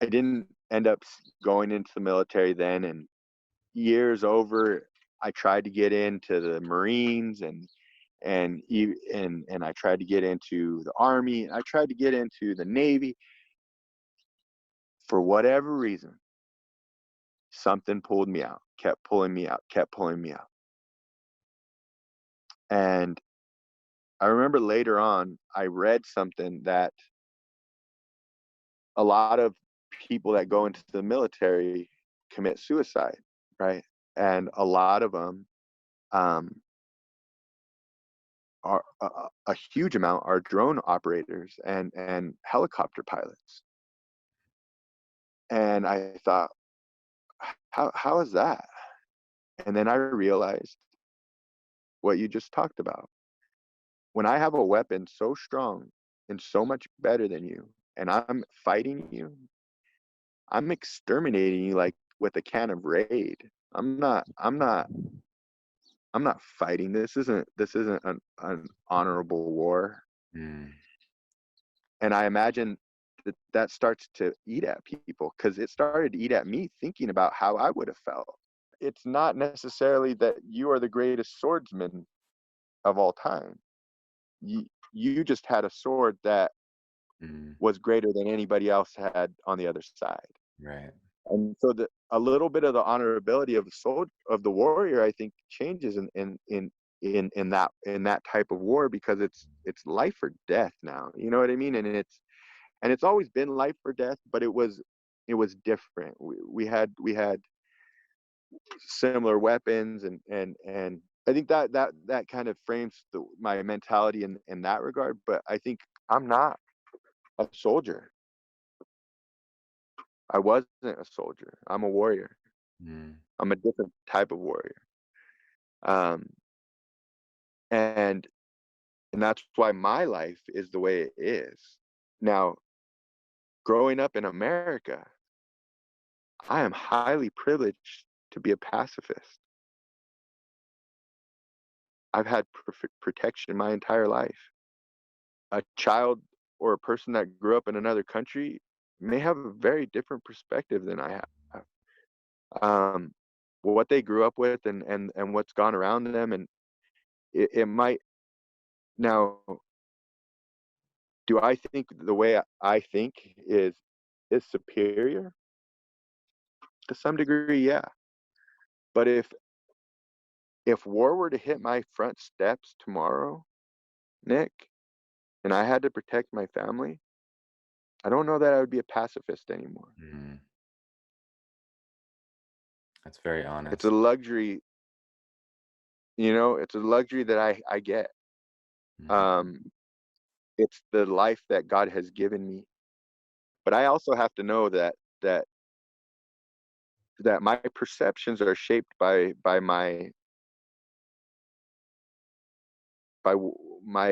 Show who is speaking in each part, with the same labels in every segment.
Speaker 1: I didn't end up going into the military then, and years over, I tried to get into the Marines and I tried to get into the Army. I tried to get into the Navy. For whatever reason, something pulled me out, kept pulling me out, kept pulling me out. And I remember later on, I read something that a lot of people that go into the military commit suicide, right? And a lot of them, um, are a huge amount are drone operators and helicopter pilots. And I thought, how is that? And then I realized what you just talked about. When I have a weapon so strong and so much better than you, and I'm fighting you, I'm exterminating you like with a can of Raid. I'm not fighting. This isn't an honorable war.
Speaker 2: Mm.
Speaker 1: And I imagine that starts to eat at people, because it started to eat at me thinking about how I would have felt. It's not necessarily that you are the greatest swordsman of all time. You just had a sword that
Speaker 2: Mm.
Speaker 1: was greater than anybody else had on the other side.
Speaker 2: Right.
Speaker 1: And so a little bit of the honorability of the warrior, I think, changes in that type of war, because it's life or death now. You know what I mean? And it's always been life or death, but it was different. We had similar weapons, and I think that kind of frames my mentality in that regard. But I think I'm not a soldier. I wasn't a soldier. I'm a warrior.
Speaker 2: Mm.
Speaker 1: I'm a different type of warrior. Um, and and that's why my life is the way it is. Now, growing up in America, I am highly privileged to be a pacifist. I've had protection my entire life. A child or a person that grew up in another country may have a very different perspective than I have. Um, what they grew up with and what's gone around them, and it might now. Do I think the way I think is superior? To some degree, yeah. But if war were to hit my front steps tomorrow, Nick, and I had to protect my family, I don't know that I would be a pacifist anymore.
Speaker 2: Mm. That's very
Speaker 1: It's a
Speaker 2: honest.
Speaker 1: luxury, it's a luxury that I get.
Speaker 2: Mhm.
Speaker 1: Um, it's the life that God has given me. But I also have to know that that my perceptions are shaped my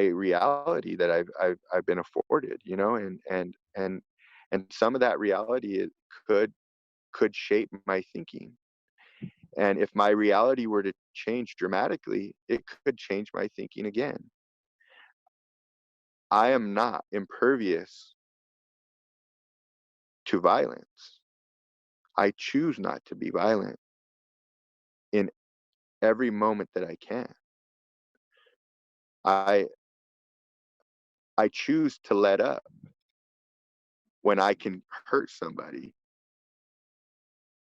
Speaker 1: reality that I've been afforded, and some of that reality could could shape my thinking. And if my reality were to change dramatically, it could change my thinking again. I am not impervious to violence. I choose not to be violent in every moment that I can. I I choose to let up when I can hurt somebody.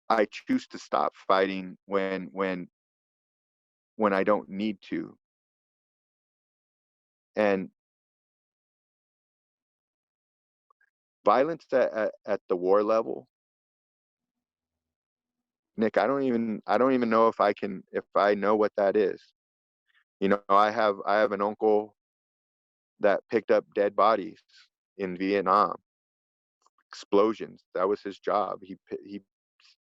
Speaker 1: I choose to stop fighting when I don't need to. And violence at the war level, Nick, I don't even know if I know what that is. I have an uncle that picked up dead bodies in Vietnam, explosions. That was his job. He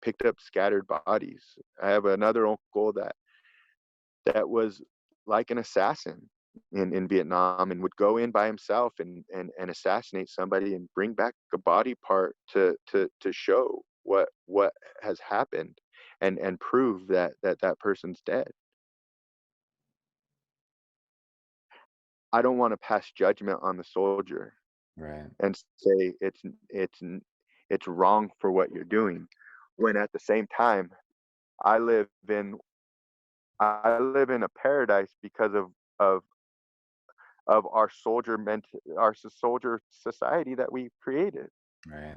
Speaker 1: picked up scattered bodies. I have another uncle that was like an assassin in Vietnam, and would go in by himself and assassinate somebody and bring back a body part to show what has happened, and prove that person's dead. I don't want to pass judgment on the soldier
Speaker 2: Right.
Speaker 1: and say it's it's wrong for what you're doing. When at the same time, I live in I live in a paradise because of of our soldier society that we created.
Speaker 2: Right.